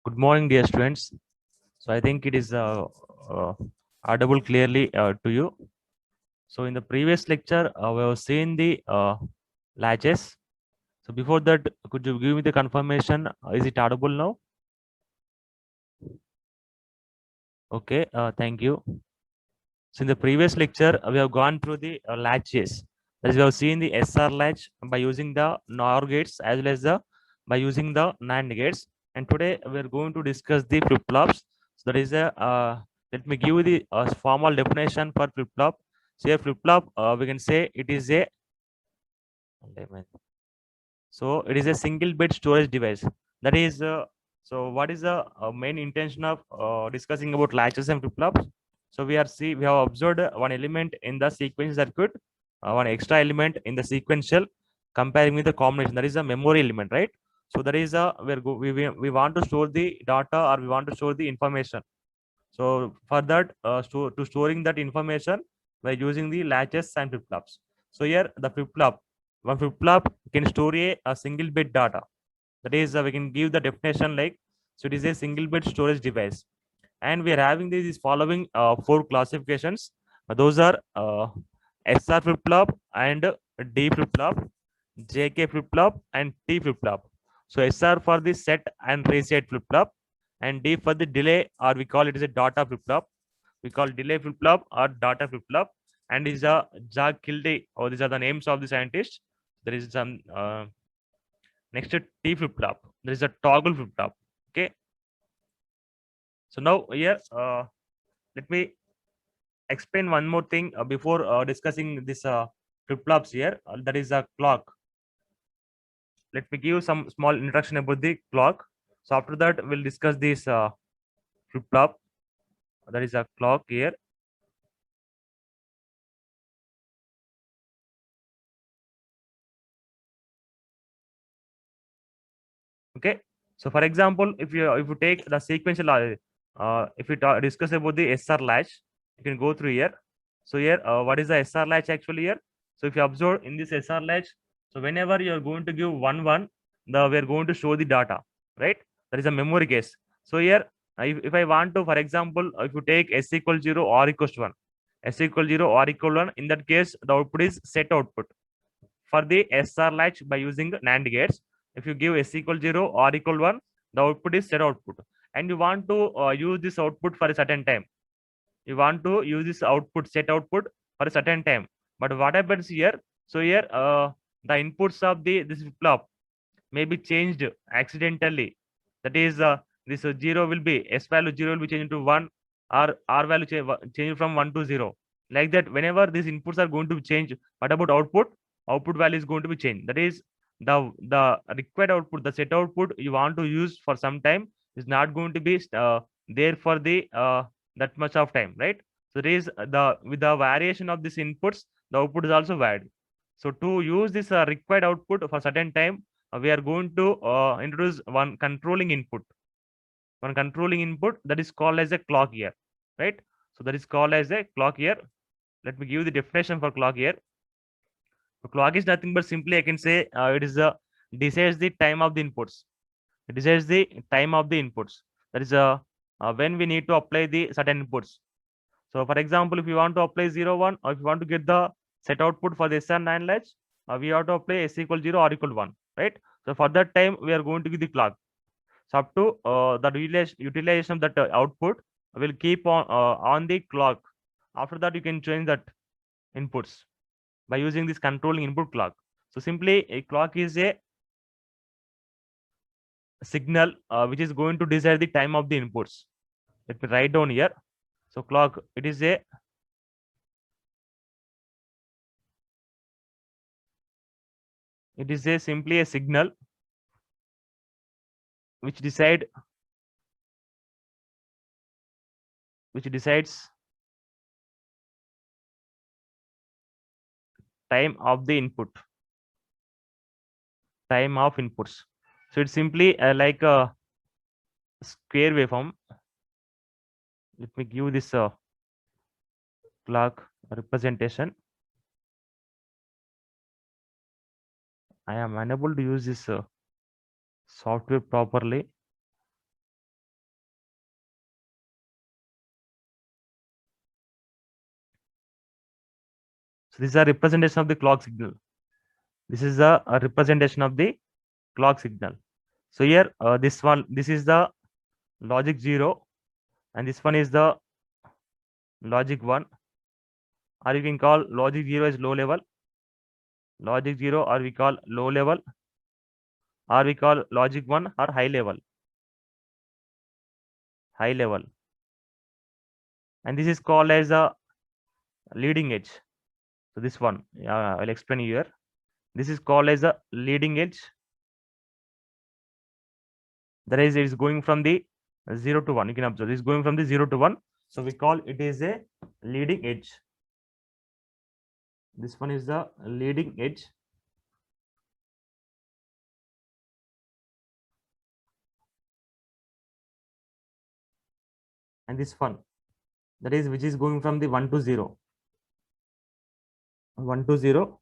Good morning, dear students. So I think it is audible clearly to you. So in the previous lecture, we have seen the latches. So before that, could you give me the confirmation? Is it audible now? Okay, thank you. So in the previous lecture, we have gone through the latches. That is, we have seen the SR latch by using the NOR gates as well as the by using the NAND gates. And today we are going to discuss the flip flops. So that is a let me give you the formal definition for flip flop. So a flip flop, we can say it is a so it is a single bit storage device. That is what is the main intention of discussing about latches and flip flops? So we have observed one element in the sequence circuit, one extra element in the sequential comparing with the combination. That is a memory element, right? So that is a we want to store the data or we want to store the information. So for that, to storing that information by using the latches and flip flops. So here the flip flop, one flip flop can store a single bit data. That is, we can give the definition like, so it is a single bit storage device. And we are having these following four classifications. Those are SR flip flop and D flip flop, JK flip flop and T flip flop. So SR for the set and reset flip flop, and D for the delay, or we call it as a data flip flop. We call delay flip flop or data flip flop. And is a Jacques Kilde, or these are the names of the scientists. There is some next to T flip flop. There is a toggle flip flop. Okay. So now here, let me explain one more thing before discussing this flip flops here. That is a clock. Let me give some small introduction about the clock. So after that, we'll discuss this flip flop. That is a clock here. Okay. So for example, if you take the sequential, if we discuss about the SR latch, you can go through here. So here, what is the SR latch actually here? So if you observe in this SR latch, so whenever you are going to give 1 1, we are going to show the data, right? That is a memory case. So here, if I want to, for example, if you take S equal 0 or equals to 1, S equal 0 or equal 1, in that case, the output is set output for the SR latch by using NAND gates. If you give S equal 0 or equal 1, the output is set output. And you want to use this output for a certain time. You want to use this output, set output for a certain time. But what happens here? So here, the inputs of this flip flop may be changed accidentally. That is, this 0 will be, S value 0 will be changed to 1, or R value change from 1 to 0. Like that, whenever these inputs are going to change, what about output? Output value is going to be changed. That is, the required output, the set output you want to use for some time is not going to be there for the that much of time, right? So there is the with the variation of these inputs, the output is also varied. So to use this required output for certain time, we are going to introduce one controlling input that is called as a clock here, right? So that is called as a clock here. Let me give you the definition for clock here. So clock is nothing but simply I can say it is a decides the time of the inputs. It decides the time of the inputs. That is when we need to apply the certain inputs. So for example, if you want to apply 0 1, or if you want to get the set output for the SR NAND latch, we have to apply S equal 0 or equal 1, right? So for that time, we are going to give the clock. So up to the utilization of that output will keep on the clock. After that, you can change that inputs by using this controlling input clock. So simply a clock is a signal which is going to decide the time of the inputs. Let me write down here. So clock, it is a simply a signal which decide which decides time of the time of inputs. So it's simply like a square waveform. Let me give this clock representation. I am unable to use this software properly. So this is a representation of the clock signal. This is a representation of the clock signal. So here, this is the logic 0, and this one is the logic 1, or you can call logic 0 as low level, logic 0, or we call low level, or we call logic 1 or high level, high level. And this is called as a leading edge. So this one, I'll explain here. This is called as a leading edge. That is, it is going from the 0 to 1. You can observe this is going from the 0 to 1. So we call it is a leading edge. This one is the leading edge. And this one, that is which is going from the 1 to 0. 1 to 0.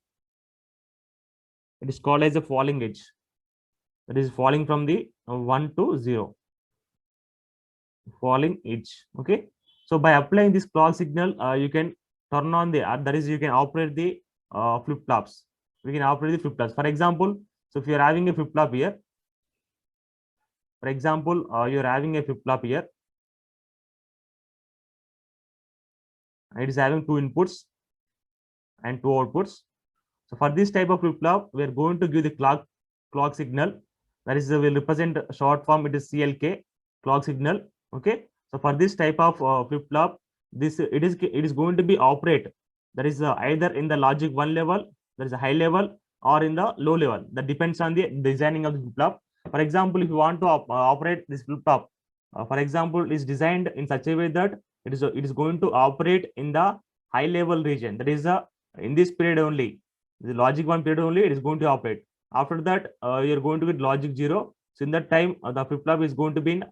It is called as a falling edge. That is falling from the 1 to 0. Falling edge. Okay. So by applying this clock signal, you can turn on the, that is, you can operate the flip flops. We can operate the flip flops. For example, so if you are having a flip flop here, for example, you are having a flip flop here, it is having 2 inputs and 2 outputs. So for this type of flip flop, we are going to give the clock signal. That is, will represent short form. It is CLK, clock signal. Okay. So for this type of flip flop, this it is going to be operate. That is either in the logic 1 level, that is a high level, or in the low level. That depends on the designing of the flip flop. For example, if you want to operate this flip flop, for example, is designed in such a way that it is going to operate in the high level region. That is in this period only, the logic 1 period only, it is going to operate. After that, you're going to get logic 0. So in that time, the flip flop is going to be in,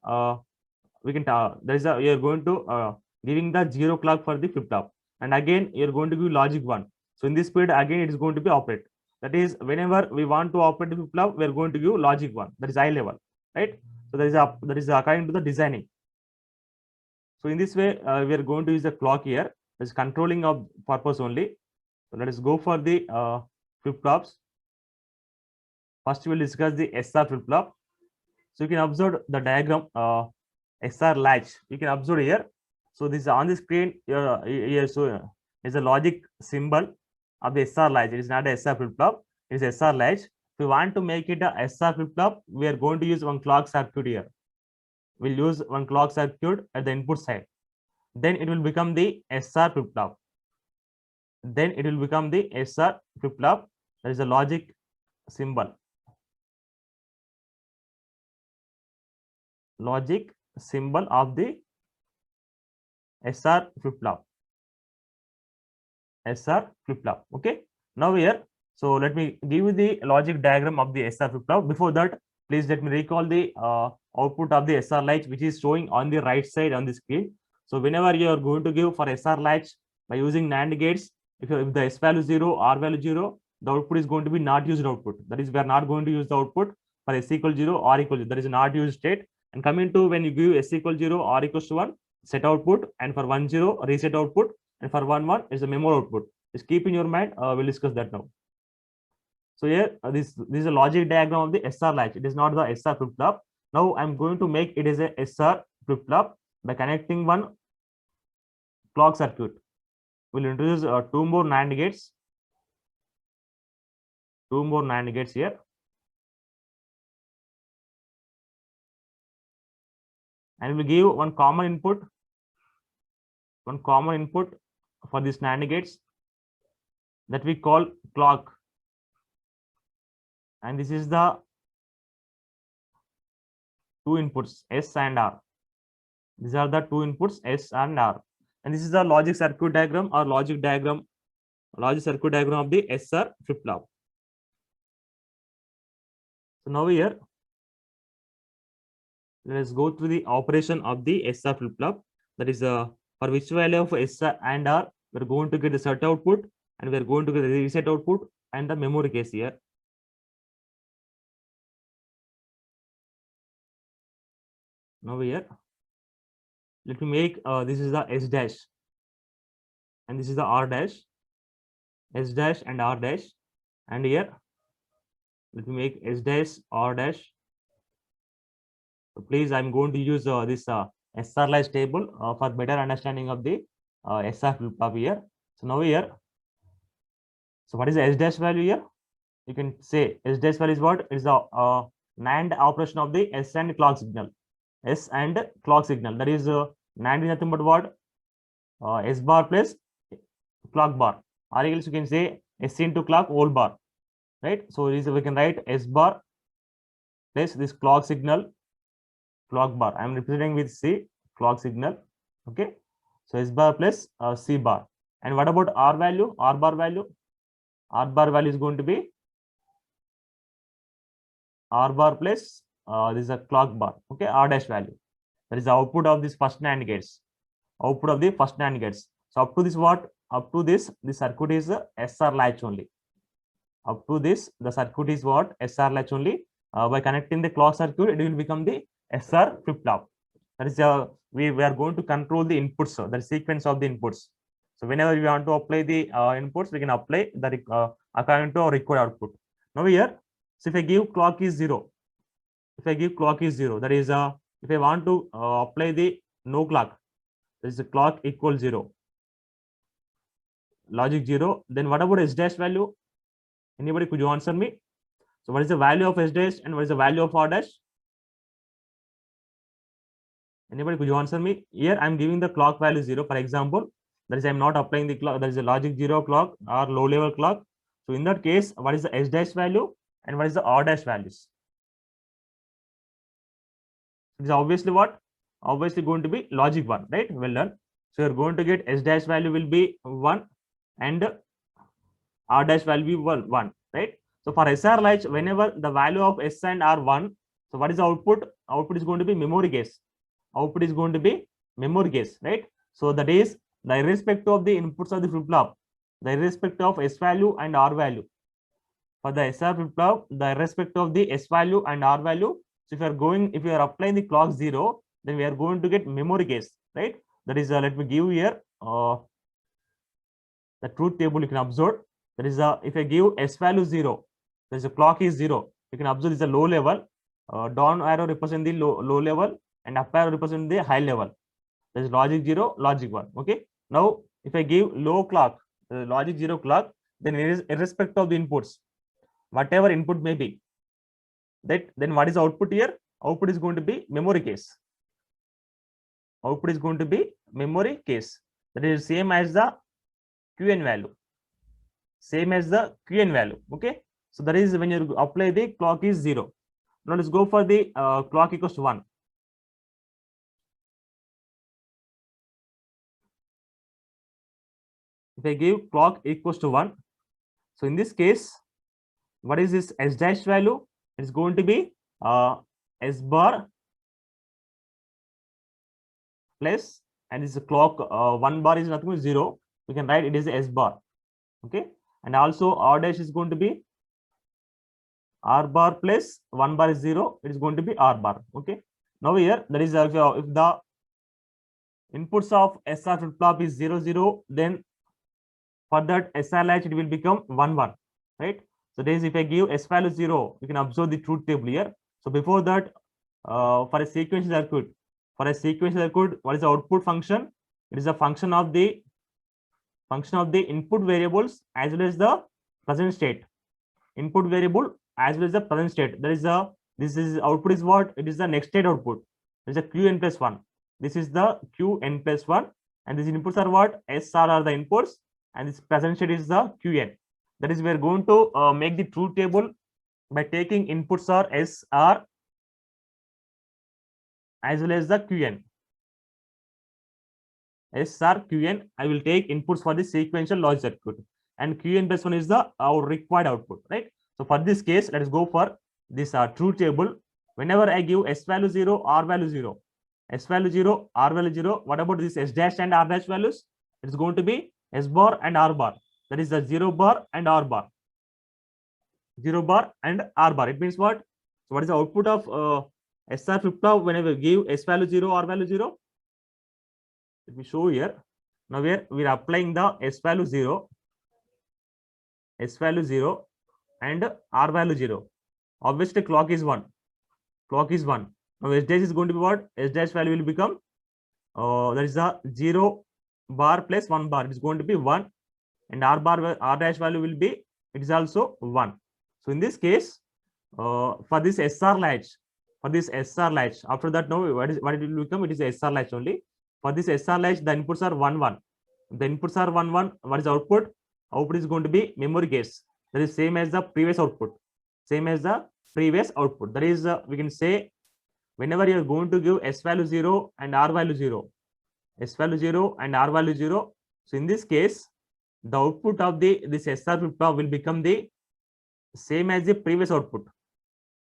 we can there is a, you're going to giving the 0 clock for the flip flop, and again you're going to give logic 1. So in this period, again it is going to be operate. That is, whenever we want to operate the flip flop, we're going to give logic 1. That is high level, right? So that is according to the designing. So in this way, we are going to use the clock here. It's controlling of purpose only. So let us go for the flip flops. First, we will discuss the SR flip flop. So you can observe the diagram, SR latch. You can observe here. So this is on the screen here. So is a logic symbol of the SR latch. It is not a SR flip flop. It is SR latch. If we want to make it a SR flip flop, we are going to use one clock circuit here. We'll use one clock circuit at the input side. Then it will become the SR flip flop. Then it will become the SR flip flop. That is a logic symbol. Logic symbol of the SR flip flop. SR flip flop. Okay. Now here, so let me give you the logic diagram of the SR flip flop. Before that, please let me recall the output of the SR latch, which is showing on the right side on the screen. So whenever you are going to give for SR latch by using NAND gates, if the S value 0, R value 0, the output is going to be not used output. That is, we are not going to use the output for S equal 0, R equal 0. That is not used state. And coming to when you give S equal 0, R equals to 1, set output, and for 1 0, reset output, and for 1 1 is the memory output. Just keep in your mind. We'll discuss that now. So here, this is a logic diagram of the SR latch. It is not the SR flip flop. Now I'm going to make it as a SR flip flop by connecting one clock circuit. We'll introduce 2 more NAND gates. 2 more NAND gates here. And we'll give one common input. One common input for these NAND gates that we call clock. And this is the 2 inputs, S and R. These are the 2 inputs, S and R. And this is the logic circuit diagram or logic circuit diagram of the SR flip flop. So now here, let's go through the operation of the SR flip flop. That is for which value of SR and R, we're going to get the set output, and we're going to get the reset output and the memory case here. Now here, let me make this is the S dash, and this is the R dash. S dash and R dash, and here let me make S dash R dash. So please, I'm going to use this SR latch table for better understanding of the SR flip flop here. So now here, so what is the S dash value here? You can say S dash value is what? It is the NAND operation of the S and clock signal. S and clock signal. That is NAND is nothing but what? S bar plus clock bar. Or else you can say S into clock whole bar. Right? So we can write S bar plus this clock signal, clock bar. I am representing with C, clock signal. Okay. So S bar plus C bar. And what about R value? R bar value? R bar value is going to be R bar plus this is a clock bar. Okay. R dash value. That is the output of this first NAND gates. Output of the first NAND gates. So up to this what? Up to this circuit is SR latch only. Up to this, the circuit is what? SR latch only. By connecting the clock circuit, it will become the SR flip flop. That is we are going to control the inputs, the sequence of the inputs. So whenever we want to apply the inputs, we can apply the according to our required output. Now here, so if I give clock is 0, if I give clock is 0, that is if I want to apply the no clock, that is the clock equals 0, logic 0, then what about S dash value? Anybody, could you answer me? So what is the value of S dash and what is the value of R dash? Anybody, could you answer me? Here I'm giving the clock value 0, for example. That is, I'm not applying the clock. That is a logic 0 clock or low level clock. So in that case, what is the S dash value and what is the R dash values? It is obviously what? Obviously going to be logic 1, right? Well done. So you're going to get S dash value will be 1 and R dash value will be 1, right? So for SR latch, whenever the value of S and R 1, so what is the output? Output is going to be memory case. Output is going to be memory case, right? So that is the irrespective of the inputs of the flip flop, the irrespective of S value and R value. For the SR flip flop, the irrespective of the S value and R value. So if you are applying the clock 0, then we are going to get memory case, right? That is let me give here the truth table you can observe. That is if I give S value 0, there is a clock is 0. You can observe this is a low level. Down arrow represent the low level and up arrow represent the high level. There is logic 0, logic 1. Okay. Now, if I give low clock, logic 0 clock, then it is irrespective of the inputs, whatever input may be. Then what is the output here? Output is going to be memory case. Output is going to be memory case. That is same as the QN value. Same as the QN value. Okay. So that is when you apply the clock is 0. Now let's go for the clock equals to 1. If I give clock equals to 1, so in this case, what is this S dash value? It's going to be S bar plus, and this clock 1 bar is nothing but 0. We can write it is S bar. Okay. And also R dash is going to be R bar plus 1 bar is 0. It is going to be R bar. Okay. Now here, that is if the inputs of SR flip flop is 0, 0, then for that SR latch it will become 1, 1, right? So this if I give S value 0, you can observe the truth table here. So before that, for a sequential circuit, what is the output function? It is a function of the input variables as well as the present state. Input variable as well as the present state. There is this is output is what? It is the next state output. There is a Qn plus 1. This is the Qn plus 1, and these inputs are what? SR are the inputs, and this present state is the Qn. That is, we are going to make the truth table by taking inputs are SR as well as the Qn. SR Qn, I will take inputs for the sequential logic circuit, and Qn plus 1 is the our required output, right? So for this case, let us go for this truth table. Whenever I give S value 0, R value 0, S value 0, R value 0, what about this S dash and R dash values? It is going to be S bar and R bar. That is the 0 bar and R bar. 0 bar and R bar. It means what? So what is the output of SR flip flop whenever we give S value 0, R value 0? Let me show here. Now we are applying the S value 0. S value 0 and R value 0. Obviously clock is 1. Clock is 1. Now S dash is going to be what? S dash value will become that is a 0 bar plus 1 bar. It is going to be 1, and R dash value will be, it is also 1. So in this case, for this SR latch, after that, now what it will become? It is a SR latch only. For this SR latch, the inputs are 1 1. The inputs are 1 1. What is output? Output is going to be memory gates. That is same as the previous output. Same as the previous output. That is, we can say, whenever you are going to give S value 0 and R value 0, S value 0 and R value 0. So in this case, the output of this SR flip-flop will become the same as the previous output.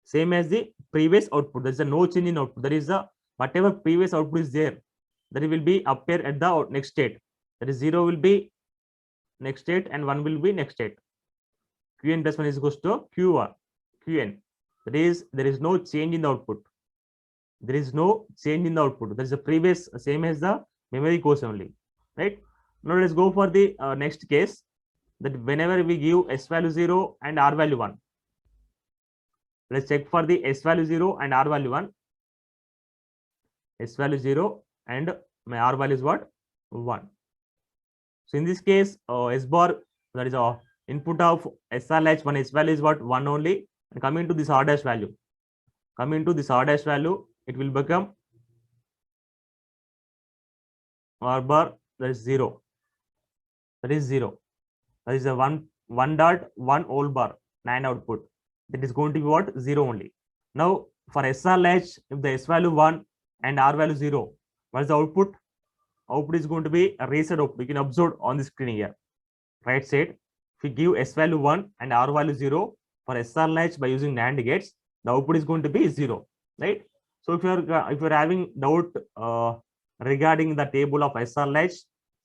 Same as the previous output. There is a no change in output. There is a whatever previous output is there, that will be appear at the next state. That is 0 will be next state and 1 will be next state. Qn plus 1 is equals to Qn. That is, there is no change in the output. There is no change in the output. There is a previous, same as the memory course only, right? Now let's go for the next case, that whenever we give S value 0 and R value 1. Let's check for the S value 0 and R value 1. S value 0 and my R value is what? 1. So in this case, S bar, that is input of SR latch 1, S value is what? 1 only. And coming to this R dash value, it will become R bar, that is 0. That is 0. That is a 1.1 old bar, NAND output. That is going to be what? 0 only. Now for SR latch, if the S value 1 and R value 0, what is the output? Output is going to be a reset output. You can observe on the screen here. Right side, if you give S value 1 and R value 0 for SR latch by using NAND gates, the output is going to be 0. Right? So if you're having doubt regarding the table of SR latch,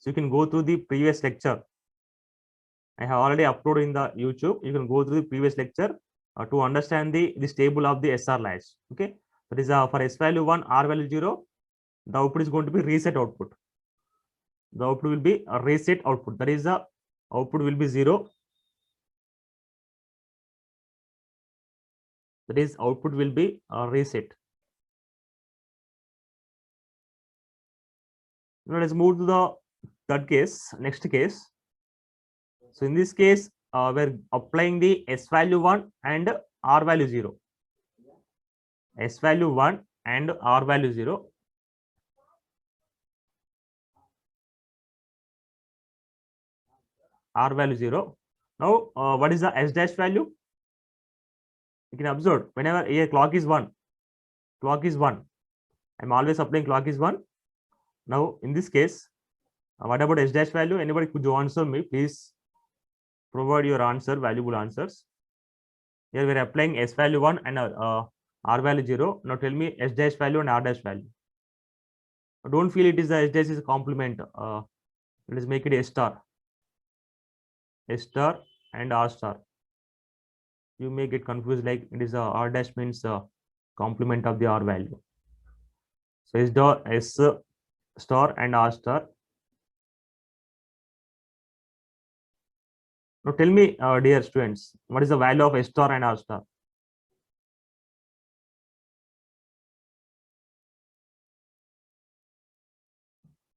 so you can go through the previous lecture. I have already uploaded in the YouTube. You can go through the previous lecture to understand this table of the SR latch. Okay, that is for S value 1, R value 0, the output is going to be reset output. The output will be a reset output. That is the output will be 0. That is output will be a reset. Now let's move to the third case, next case. So in this case, we're applying the S value 1 and R value 0. S value 1 and R value 0. R value 0. Now, what is the S dash value? You can observe whenever a clock is 1. I'm always applying clock is 1. Now, in this case, what about S dash value? Anybody could answer me, please provide your answer, valuable answers. Here we are applying S value 1 and R value 0. Now tell me S dash value and R dash value. Don't feel it is the S dash is a complement. Let us make it S star. S star and R star. You may get confused, like it is R dash means complement of the R value. So S star and R star. Now tell me, dear students, what is the value of S star and R star?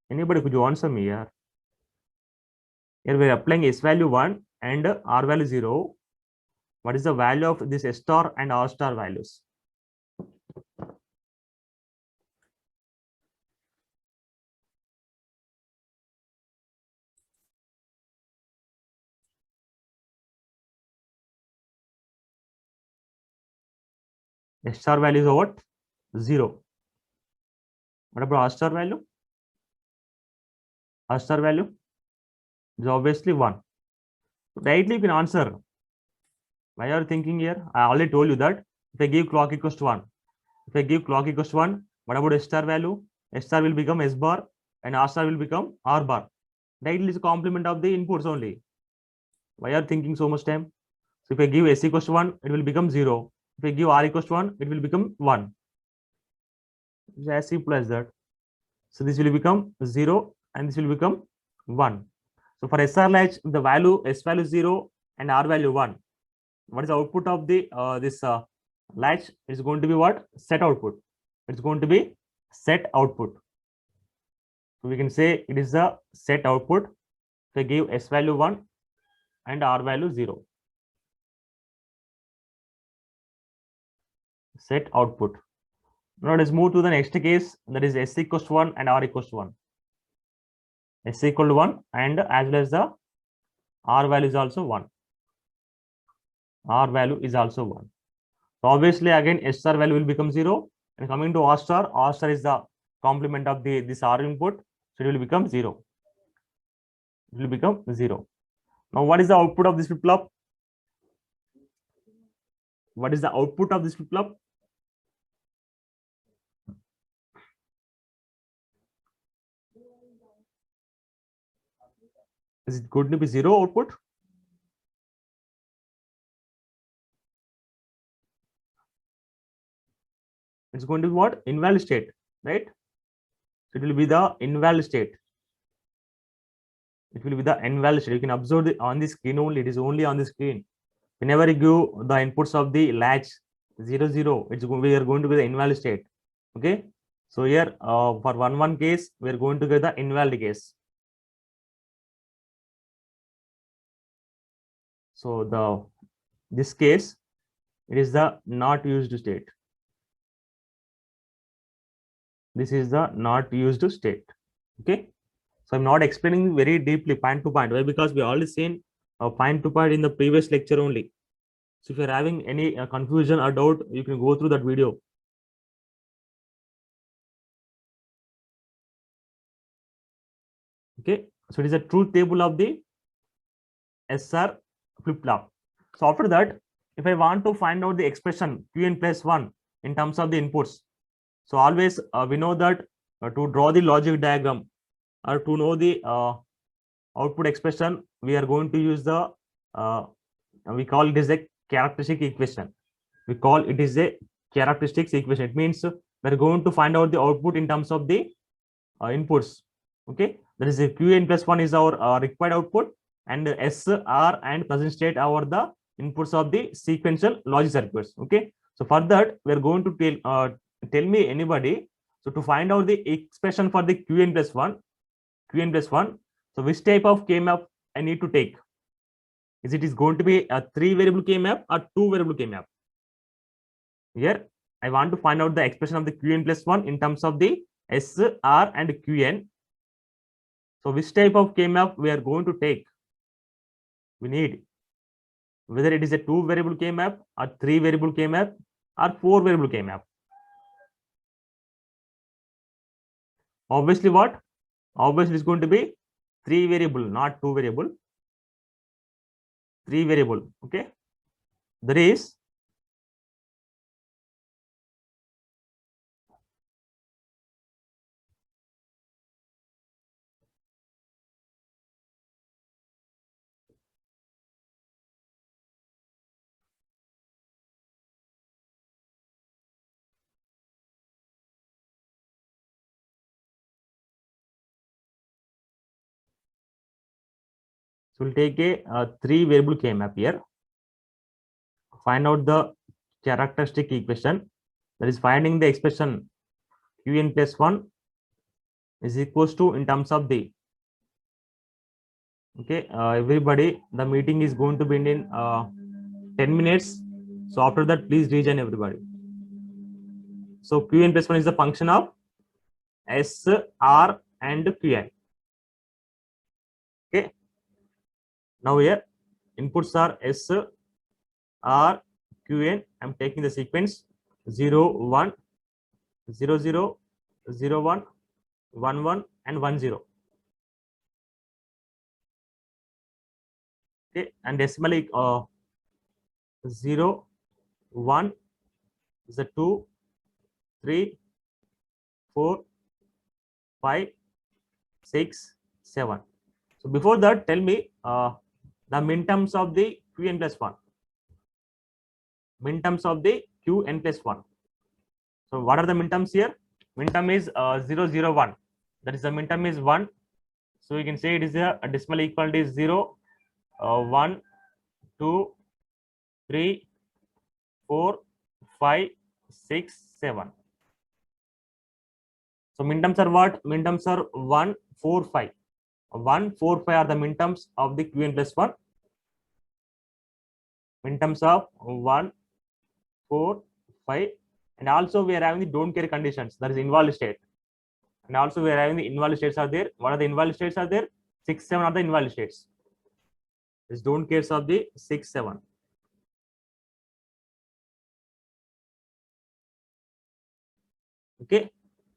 Anybody could you answer me here? Here we are applying S value 1 and R value 0. What is the value of this S star and R star values? S star value is what? 0. What about R star value? R star value is obviously 1. So directly you can answer. Why are you thinking here? I already told you that if I give clock equals to 1, what about S star value? S star will become S bar and R star will become R bar. Directly is a complement of the inputs only. Why are you thinking so much time? So if I give S equals to 1, it will become 0. If I give R equals to 1, it will become 1. It's as simple as that. So this will become 0 and this will become 1. So for SR latch, the value S value 0 and R value 1. What is the output of the this latch? It's going to be what? Set output. It's going to be set output. So we can say it is the set output. So give S value 1 and R value 0. Set output. Now let's move to the next case, that is S equals to 1 and R equals to 1. S equal to 1 and as well as the R value is also 1. R value is also 1. So obviously again S star value will become 0, and coming to R star is the complement of this R input, so it will become 0. It will become 0. Now what is the output of this flip-flop? What is the output of this flip-flop? Is it going to be 0 output? It's going to be what? Invalid state, right? So it will be the invalid state. It will be the invalid state. You can observe on the screen only. It is only on the screen. Whenever you give the inputs of the latch 0 0, we are going to get the invalid state. Okay. So here for 1 1 case, we are going to get the invalid case. So this case, it is the not used state. This is the not used state. Okay. So I'm not explaining very deeply point to point. Why? Because we already seen point to point in the previous lecture only. So if you're having any confusion or doubt, you can go through that video. Okay. So it is a truth table of the SR flip-flop. So after that, if I want to find out the expression Qn plus 1 in terms of the inputs, so always we know that to draw the logic diagram or to know the output expression, we are going to use the we call it as a characteristic equation. We call it is a characteristics equation. It means we're going to find out the output in terms of the inputs. Okay, that is a Qn plus 1 is our required output, and S, R, and present state are the inputs of the sequential logic circuits. Okay, so for that we are going to tell me anybody. So to find out the expression for the Qn plus 1, so which type of K-map I need to take? Is it going to be a 3 variable K-map or 2 variable K-map? Here I want to find out the expression of the Qn plus 1 in terms of the S, R, and Qn. So which type of K-map we are going to take? We need whether it is a 2 variable K-map or 3 variable K-map or 4 variable K-map. Obviously what? Obviously it's going to be 3 variable, not 2 variable. 3 variable. Okay. There is so we'll take a 3 variable K-map here. Find out the characteristic equation, that is finding the expression Qn plus 1 is equals to in terms of the, okay, everybody, the meeting is going to be in 10 minutes. So after that, please rejoin everybody. So Qn plus 1 is the function of S, R, and Qn. Okay. Now here inputs are S, R, Qn. I'm taking the sequence 0, 1, 0, 0, 0, 1, 1, 1, and 1, 0. Okay, and decimally 0, 1 is a 2, 3, 4, 5, 6, 7. So before that, tell me the minterms of the Qn plus 1. Minterms of the Qn plus 1. So what are the minterms here? Minterm is 0, 0, 1. That is the minterm is 1. So you can say it is a decimal equality is 0, 1, 2, 3, 4, 5, 6, 7. So minterms are what? Minterms are 1, 4, 5. 1, 4, 5 are the minterms of the Qn plus 1. Minterms of 1, 4, 5. And also we are having the don't care conditions. That is invalid state. And also we are having the invalid states are there. What are the invalid states are there? 6, 7 are the invalid states. This don't cares of the 6, 7. Okay.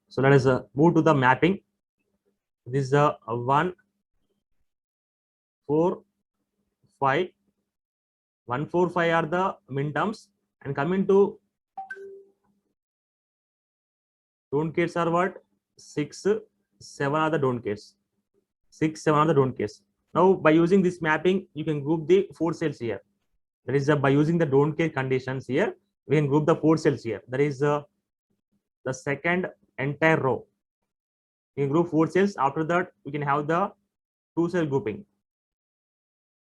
So let us move to the mapping. This is a 1, 4, 5. 1, 4, 5 are the minterms. And coming to don't cares are what? 6, 7 are the don't cares. 6, 7 are the don't cares. Now by using this mapping, you can group the 4 cells here. That is by using the don't care conditions here, we can group the 4 cells here. That is the second entire row. You can group 4 cells. After that, we can have the 2 cell grouping.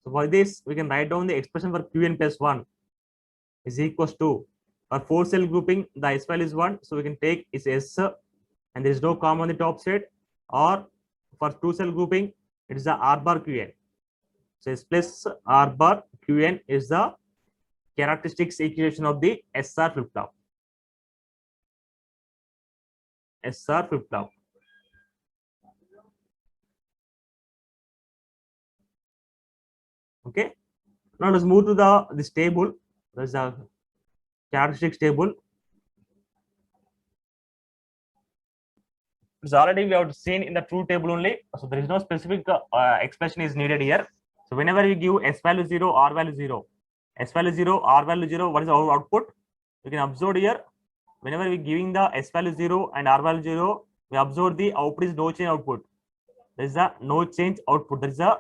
So for this, we can write down the expression for Qn plus 1 is equals to, for 4 cell grouping, the S value is 1. So we can take is S and there is no comma on the top side. Or for 2 cell grouping, it is the R bar Qn. So S plus R bar Qn is the characteristics equation of the SR flip flop. SR flip flop. Okay. Now let's move to this table. There's a characteristics table. It's already we have seen in the true table only. So there is no specific expression is needed here. So whenever we give S value 0, R value 0, S value 0, R value 0, what is our output? You can observe here. Whenever we giving the S value 0 and R value 0, we observe the output is no change output. There is a no change output. There is a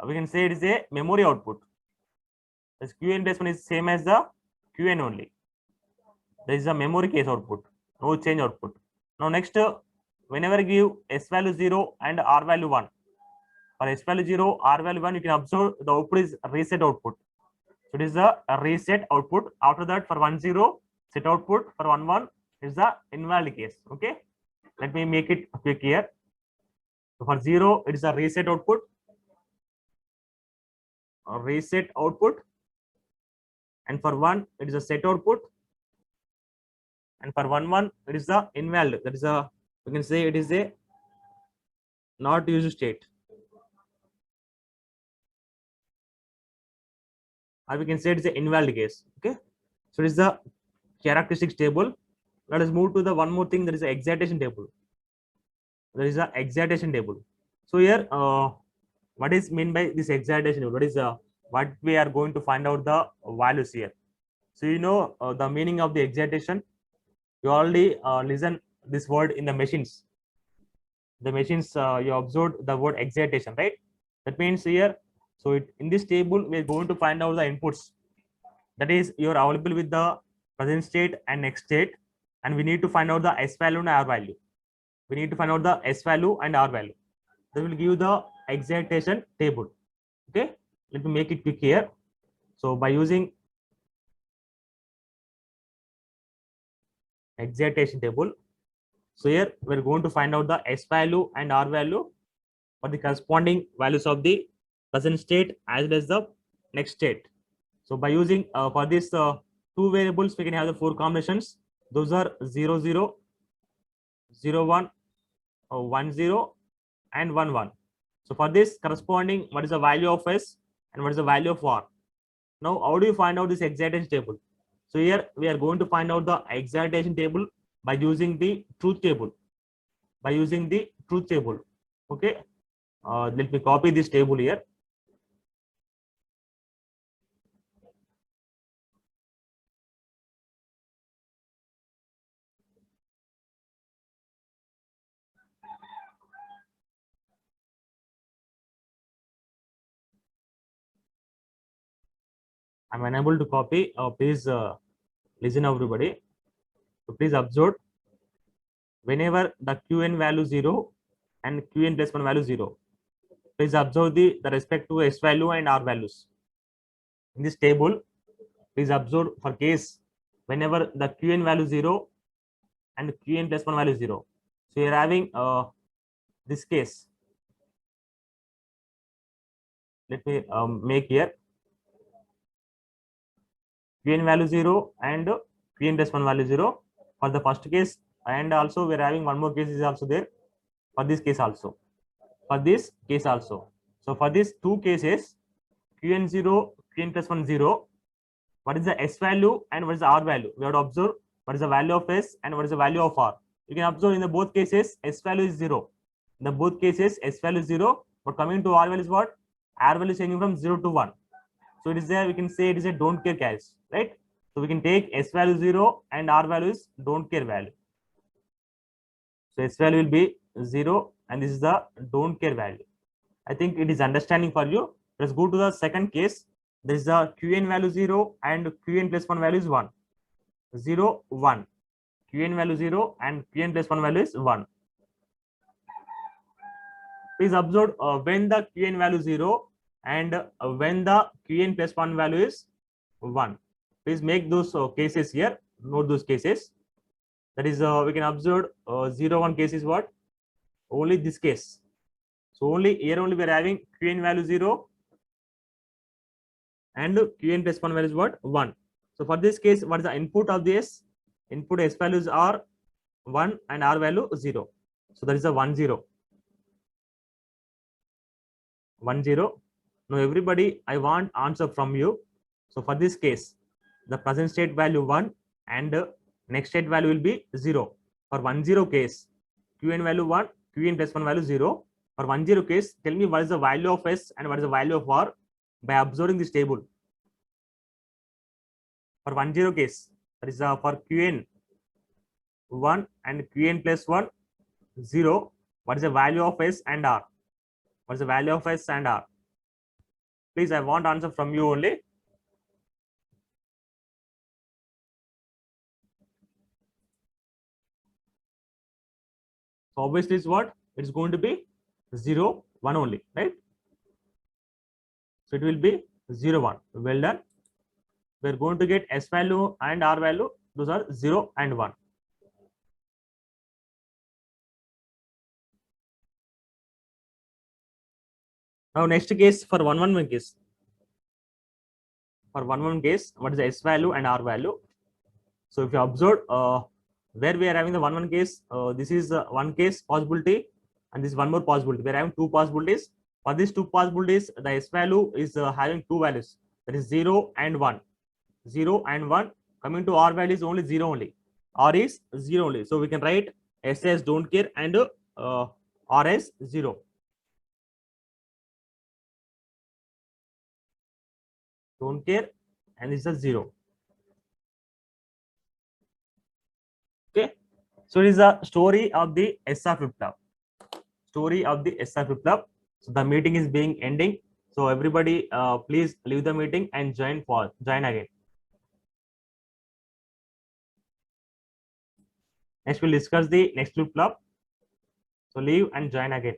we can say it is a memory output. This Qn plus 1 is same as the Qn only. There is a memory case output, no change output. Now next, whenever you give S value 0 and R value 1, for S value 0, R value 1, you can observe the output is reset output. So it is a reset output. After that, for 1, 0, set output. For 1, 1 is the invalid case. Okay. Let me make it quick here. So for 0, it is a reset output. A reset output. And for 1, it is a set output. And for 1, 1, it is the invalid. That is a, we can say it is a not used state. Or we can say it is an invalid case. Okay. So it is the characteristics table. Let us move to the one more thing. That is the excitation table. There is a excitation table. So here, what is meant by this excitation table? What is what we are going to find out the values here? So you know the meaning of the excitation. You already listen this word in the machines. The machines you observed the word excitation, right? That means here. So in this table, we are going to find out the inputs. That is, you are available with the present state and next state, and we need to find out the S value and R value. We need to find out the S value and R value. That will give the excitation table. Okay, let me make it quick here. So by using excitation table, so here we're going to find out the S value and R value for the corresponding values of the present state as well as the next state. So by using for this 2 variables, we can have the 4 combinations. Those are 0, 0, 0, 1, 1, 0, and 1, 1. So for this corresponding, what is the value of S and what is the value of R? Now, how do you find out this excitation table? So here we are going to find out the excitation table by using the truth table. By using the truth table. Okay. Let me copy this table here. I'm unable to copy. Please listen, everybody. So please observe. Whenever the Qn value 0 and Qn plus 1 value 0, please observe the respect to S value and R values. in this table, please observe for case whenever the qn value 0 and qn plus 1 value 0. So you're having this case. Let me make here qn value 0 and qn plus 1 value 0 for the first case, and also we're having one more case is also there for this case also, for this case also. So for these two cases, qn 0, qn plus 1 0, what is the s value and what is the r value? We have to observe what is the value of s and what is the value of r. You can observe in the both cases s value is 0. In the both cases s value is 0, but coming to r value is what? R value is changing from 0 to 1. So it is there, we can say it is a don't care case, right? So we can take s value 0 and r value is don't care value. So s value will be 0 and this is the don't care value. I think it is understanding for you. Let's go to the second case. There is the qn value 0 and qn plus 1 value is 1. 0, 1. qn value 0 and qn plus 1 value is 1. Please observe when the qn value 0 and when the qn plus 1 value is 1. Please make those cases here. Note those cases. That is, we can observe 0, 1 case is what? Only this case. So only here only we are having qn value 0 and qn plus 1 value is what? 1. So for this case, what is the input of this? Input s values are 1 and r value 0. So that is a 1 0. 1 0. Now everybody, I want answer from you. So for this case, the present state value 1 and next state value will be 0. For 1 0 case, qn value 1, qn plus 1 value 0. For 1 0 case, tell me what is the value of s and what is the value of r by observing this table. For 1 0 case, that is for qn 1 and qn plus 1 0, what is the value of s and r? What is the value of s and r? Please, I want answer from you only. So obviously it's what? It's going to be 0, 1 only, right? So it will be 0, 1. Well done. We're going to get s value and r value. Those are 0 and 1. Now next case for 1 1 case. For 1 1 case, what is the s value and r value? So if you observe where we are having the 1 1 case, this is one case possibility and this is one more possibility. We are having two possibilities. For these two possibilities, the s value is having two values, that is 0 and 1. 0 and 1. Coming to r value is only 0 only. R is 0 only. So we can write s as don't care and r as 0. Don't care and this is 0. Okay. So it is the story of the SR flip-flop. Story of the SR flip-flop. So the meeting is being ending. So everybody, please leave the meeting and join again. Next, we'll discuss the next flip-flop. So leave and join again.